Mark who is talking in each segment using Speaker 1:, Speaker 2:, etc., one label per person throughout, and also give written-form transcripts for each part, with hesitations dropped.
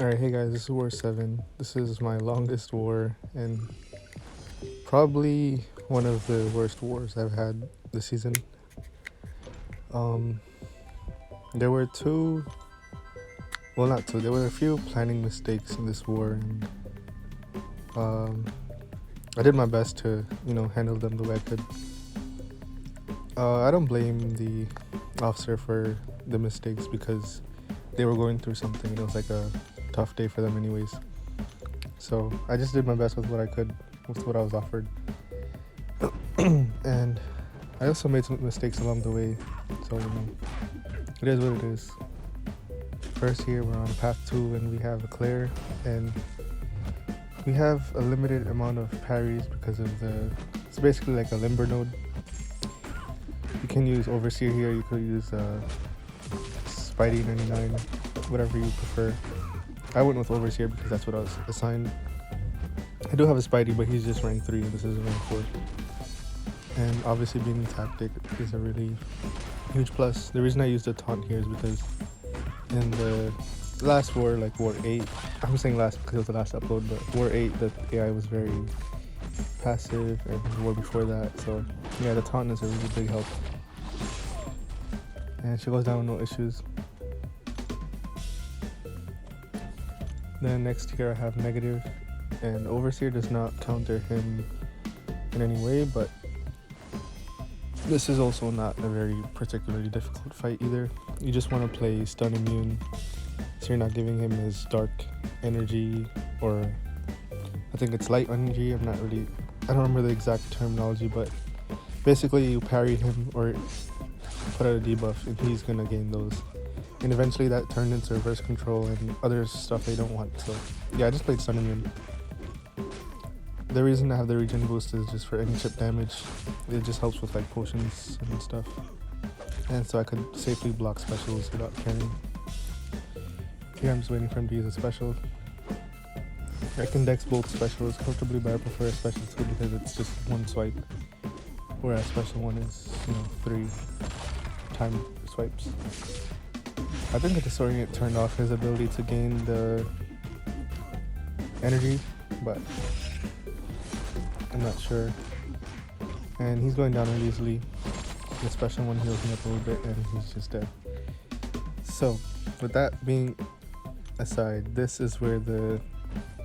Speaker 1: Alright, hey guys, this is War 7. This is my longest war and probably one of the worst wars I've had this season. Um, there were there were a few planning mistakes in this war, and I did my best to, handle them the way I could. I don't blame the officer for the mistakes because they were going through something. It was like a tough day for them anyways. So I just did my best with what I could, with what I was offered. And I also made some mistakes along the way. So, it is what it is. First here, we're on path 2 and we have a clear. And we have a limited amount of parries because of it's basically like a limber node. You can use Overseer here, you could use Spidey 99, whatever you prefer. I went with Overseer because that's what I was assigned. I do have a Spidey, but he's just rank 3 and this is rank 4. And obviously being tactic is a really huge plus. The reason I used the taunt here is because in the last war, like War 8, I'm saying last because it was the last upload, but War 8, the AI was very passive, and the war before that, so yeah, the taunt is a really big help. And she goes down with no issues. Then next here I have negative, and Overseer does not counter him in any way, but this is also not a very particularly difficult fight either. You just want to play stun immune, so you're not giving him his dark energy, or I think it's light energy, I don't remember the exact terminology, but basically you parry him or put out a debuff and he's gonna gain those. And eventually that turned into reverse control and other stuff they don't want. So yeah, I just played stun immune. The reason I have the regen boost is just for any chip damage. It just helps with like potions and stuff. And so I could safely block specials without caring. Here I'm just waiting for him to use a special. I can dex both specials comfortably, but I prefer a special 2 because it's just one swipe. Whereas special 1 is, 3 time swipes. I think the Disorient turned off his ability to gain the energy, but I'm not sure. And he's going down really easily. The special 1 heals me up a little bit and he's just dead. So, with that being aside, this is where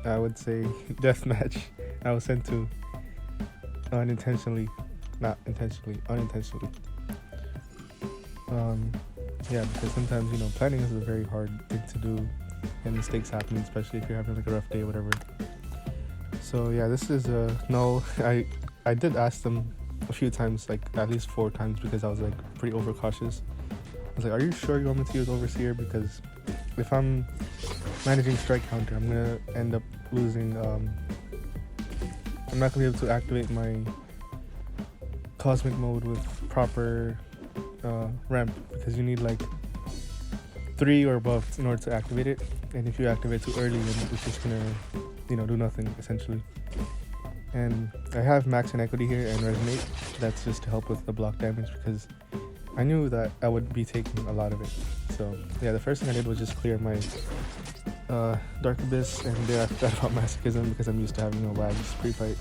Speaker 1: I would say deathmatch I was sent to unintentionally. Yeah, because sometimes, planning is a very hard thing to do and mistakes happen, especially if you're having like a rough day or whatever. So yeah, this is Knull. I did ask them a few times, like at least 4 times, because I was like pretty overcautious. I was like, are you sure you want me to use Overseer? Because if I'm managing strike counter, I'm gonna end up losing. I'm not gonna be able to activate my cosmic mode with proper ramp, because you need like 3 or above in order to activate it. And if you activate too early, then it's just gonna, do nothing essentially. And I have max inequity here and resonate. That's just to help with the block damage, because I knew that I would be taking a lot of it. So yeah, the first thing I did was just clear my Dark Abyss, and then I forgot about Masochism because I'm used to having no lags pre-fight.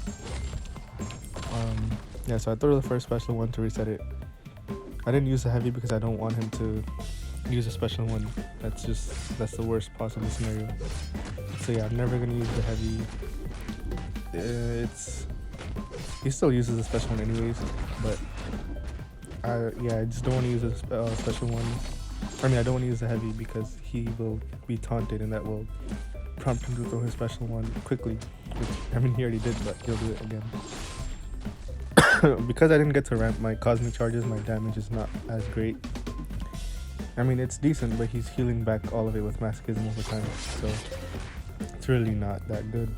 Speaker 1: Yeah, so I threw the first special 1 to reset it. I didn't use the heavy because I don't want him to use a special 1. That's the worst possible scenario. So yeah, I'm never gonna use the heavy. He still uses a special 1 anyways, but I just don't want to use a special 1. I don't want to use the heavy because he will be taunted and that will prompt him to throw his special 1 quickly, which he already did, but he'll do it again. Because I didn't get to ramp my cosmic charges, my damage is not as great. It's decent, but he's healing back all of it with Masochism over time, so it's really not that good.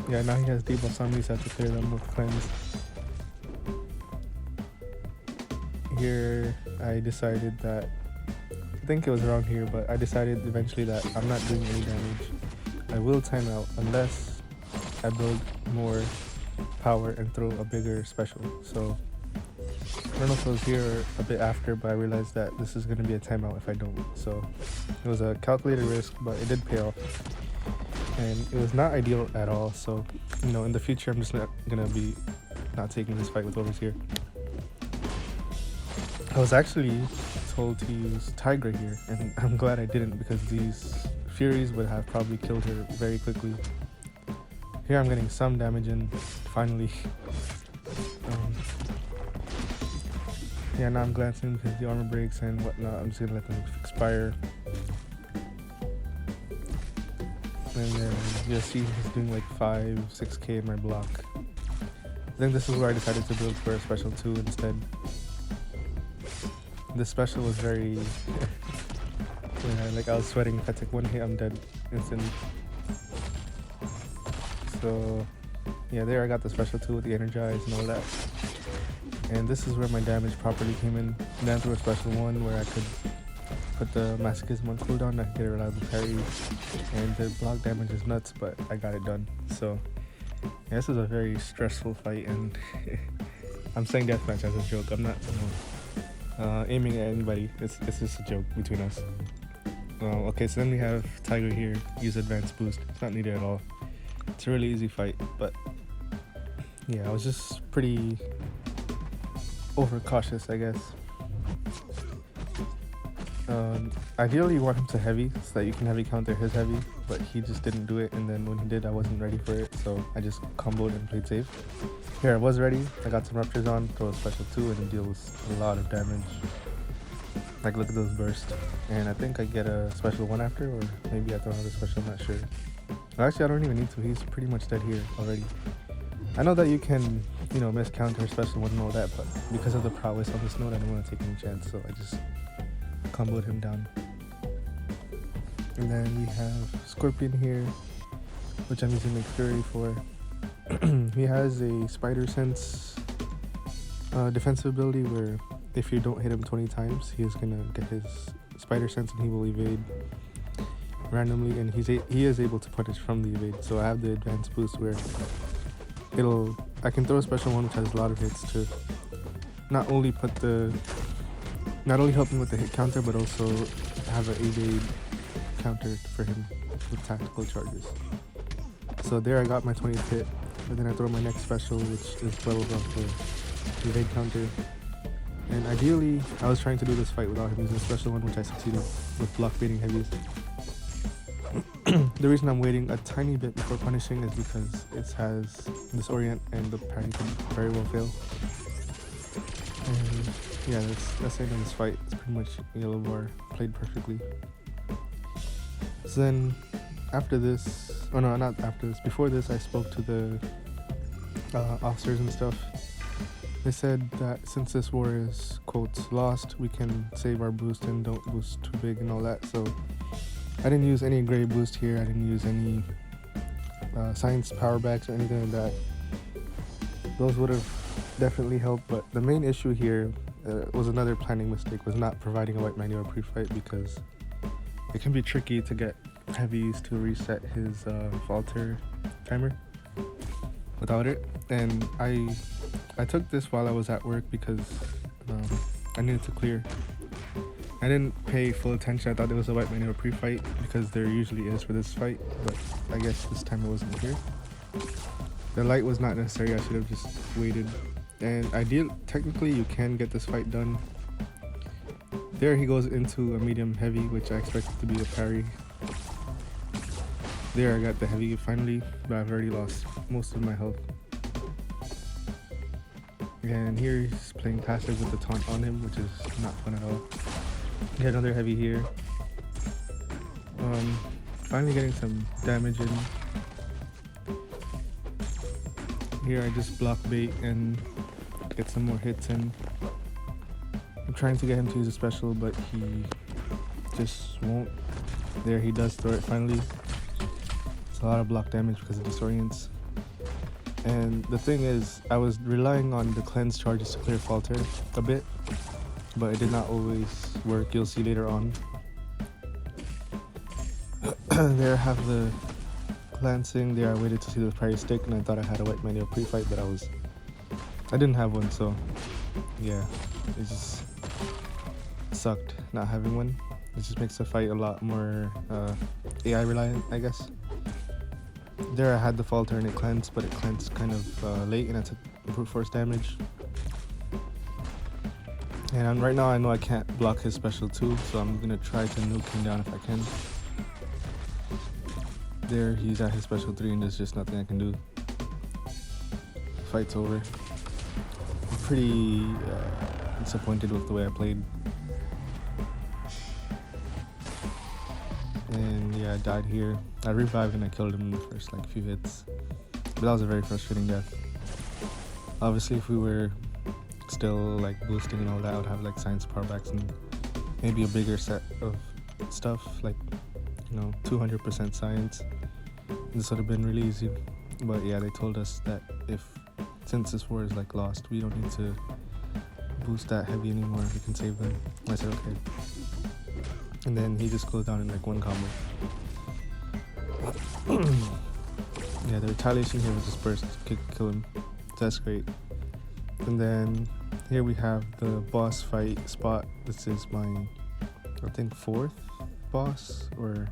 Speaker 1: Yeah, now he has debuffs on me, so I have to clear them with cleanse. Here, I decided that, I think it was around here, but I decided eventually that I'm not doing any damage. I will time out unless I build more power and throw a bigger special. So I don't know if it was here or a bit after, but I realized that this is going to be a timeout if I don't. So it was a calculated risk, but it did pay off. And it was not ideal at all. So, you know, in the future, I'm just not going to be not taking this fight with Overseer. I was actually told to use Tigra here, and I'm glad I didn't, because these Furies would have probably killed her very quickly. Here I'm getting some damage in, finally. Yeah, now I'm glancing because the armor breaks and whatnot. I'm just gonna let them expire. And then you'll see he's doing like 5-6k in my block. I think this is where I decided to build for a special 2 instead. This special was very yeah, like I was sweating. If I take one hit, I'm dead instantly. So yeah, there I got the special 2 with the energize and all that. And this is where my damage properly came in. Then through a special 1 where I could put the masochism on cooldown, I could get a reliable parry. And the block damage is nuts, but I got it done. So yeah, this is a very stressful fight, and I'm saying deathmatch as a joke. I'm not aiming at anybody. It's just a joke between us. Okay, so then we have Tiger here, use advanced boost. It's not needed at all. It's a really easy fight, but yeah, I was just pretty overcautious, I guess. Ideally you want him to heavy so that you can heavy counter his heavy, but he just didn't do it, and then when he did, I wasn't ready for it, so I just comboed and played safe. Here I was ready, I got some ruptures on, throw a special 2, and it deals a lot of damage. Like, look at those bursts. And I think I get a special 1 after, or maybe I throw another special, I'm not sure. Well, actually I don't even need to, he's pretty much dead here already. I know that you can, you know, miss counter special 1 and all that, but because of the prowess on this node, I didn't want to take any chance, so I just comboed him down. And then we have Scorpion here, which I'm using McFury for. He has a spider sense defensive ability where if you don't hit him 20 times, he is gonna get his spider sense and he will evade randomly, and he is able to punish from the evade. So I have the advanced boost where I can throw a special 1 which has a lot of hits to not only help me with the hit counter, but also have an evade counter for him with tactical charges. So there I got my 20th hit, and then I throw my next special, which is well above the evade counter. And ideally, I was trying to do this fight without him using a special 1, which I succeeded with block baiting heavies. The reason I'm waiting a tiny bit before punishing is because it has disorient and the parry could very well fail. And yeah, that's the end of this fight. It's pretty much yellow bar played perfectly. So then after this, oh no, not after this, before this I spoke to the officers and stuff. They said that since this war is, quotes, lost, we can save our boost and don't boost too big and all that. So I didn't use any gray boost here. I didn't use any science power backs or anything like that. Those would have definitely helped, but the main issue here was another planning mistake, was not providing a white manual pre-fight, because it can be tricky to get heavies to reset his falter timer without it. And I took this while I was at work because I needed to clear. I didn't pay full attention. I thought there was a white manual pre-fight because there usually is for this fight, but I guess this time it wasn't here. The light was not necessary. I should have just waited. And technically you can get this fight done. There he goes into a medium heavy, which I expected to be a parry. There I got the heavy finally, but I've already lost most of my health. And here he's playing passive with the taunt on him, which is not fun at all. Get another heavy here. Finally getting some damage in. Here I just block bait and get some more hits in. I'm trying to get him to use a special, but he just won't. There he does throw it finally. It's a lot of block damage because of disorients. And the thing is, I was relying on the cleanse charges to clear falter a bit, but it did not always work. You'll see later on. There I have the glancing. There I waited to see the parry stick, and I thought I had a white manual pre-fight, but I didn't have one, so yeah, it just sucked not having one. It just makes the fight a lot more AI reliant, I guess. There I had the falter and it cleansed, but it cleansed kind of late and I took brute force damage. And right now I know I can't block his special too, so I'm gonna try to nuke him down if I can. There, he's at his special 3 and there's just nothing I can do. Fight's over. I'm pretty disappointed with the way I played. And yeah, I died here. I revived and I killed him in the first like few hits. But that was a very frustrating death. Obviously if we were still like boosting and all that, I would have like science powerbacks and maybe a bigger set of stuff, like, you know, 200% science. This would have been really easy. But yeah, they told us that since this war is like lost, we don't need to boost that heavy anymore, we can save them. I said okay. And then he just goes down in like one combo. Yeah, the retaliation here was just burst, kill him. So that's great. And then here we have the boss fight spot. This is my, I think, 4th boss or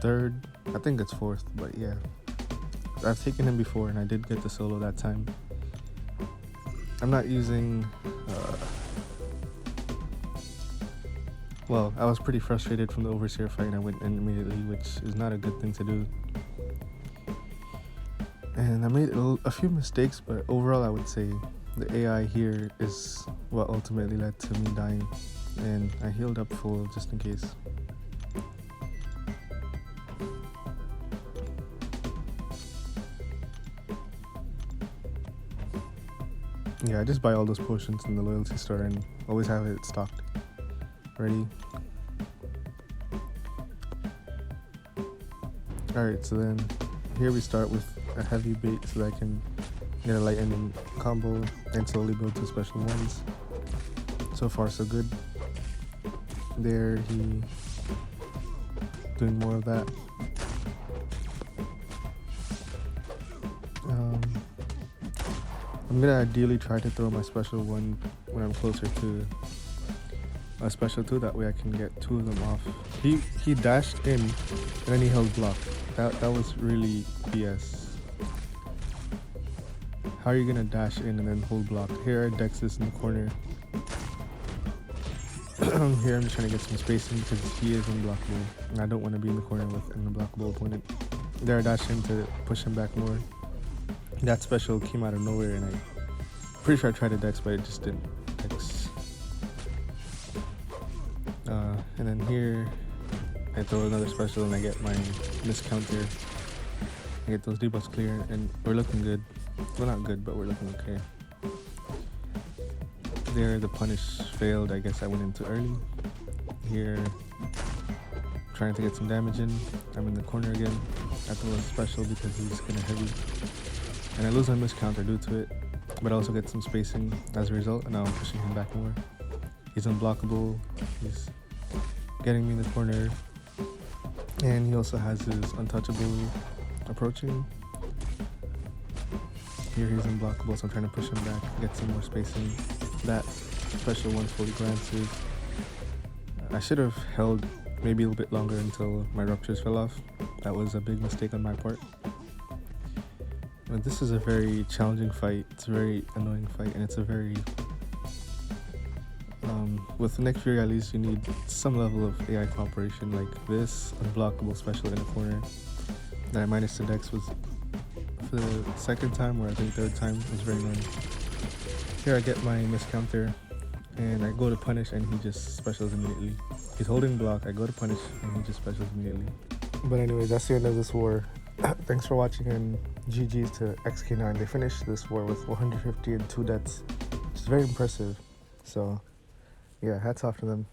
Speaker 1: 3rd. I think it's 4th, but yeah. I've taken him before and I did get the solo that time. I'm not using... well, I was pretty frustrated from the Overseer fight and I went in immediately, which is not a good thing to do. And I made a few mistakes, but overall I would say the AI here is what ultimately led to me dying. And I healed up full just in case. Yeah, I just buy all those potions in the loyalty store and always have it stocked. Ready? Alright, so then here we start with a heavy bait so that I can get a light ending combo and slowly build to special ones. So far so good. There, he doing more of that. I'm gonna ideally try to throw my special one when I'm closer to a special 2, that way I can get 2 of them off. He dashed in and then he held block. That was really BS. How are you gonna dash in and then hold block? Here I Dex this in the corner. Here I'm just trying to get some spacing because he is unblockable and I don't want to be in the corner with an unblockable opponent. There I dashed in to push him back more. That special came out of nowhere and I'm pretty sure I tried to Dex, but it just didn't Dex. And then here I throw another special and I get my miscounter. I get those debuffs clear and we're looking good. Well, not good, but we're looking okay. There the punish failed. I guess I went in too early. Here trying to get some damage in. I'm in the corner again. I throw a special because he's kind of heavy. And I lose my miscounter due to it, but I also get some spacing as a result, and now I'm pushing him back more. He's unblockable, he's getting me in the corner, and he also has his untouchable approaching. Here he's unblockable, so I'm trying to push him back, get some more spacing. That special one fully glances. I should have held maybe a little bit longer until my ruptures fell off. That was a big mistake on my part. But this is a very challenging fight. It's a very annoying fight, and it's a very with Next Fury at least you need some level of AI cooperation, like this unblockable special in a corner that I managed to Dex was for the 2nd time, or I think 3rd time. It was very annoying. Here I get my miscounter and I go to punish and he just specials immediately. He's holding block, I go to punish and he just specials immediately. But anyways, that's the end of this war. Thanks for watching, and GG's to XK9. They finished this war with 150 and 2 deaths, which is very impressive. So yeah, hats off to them.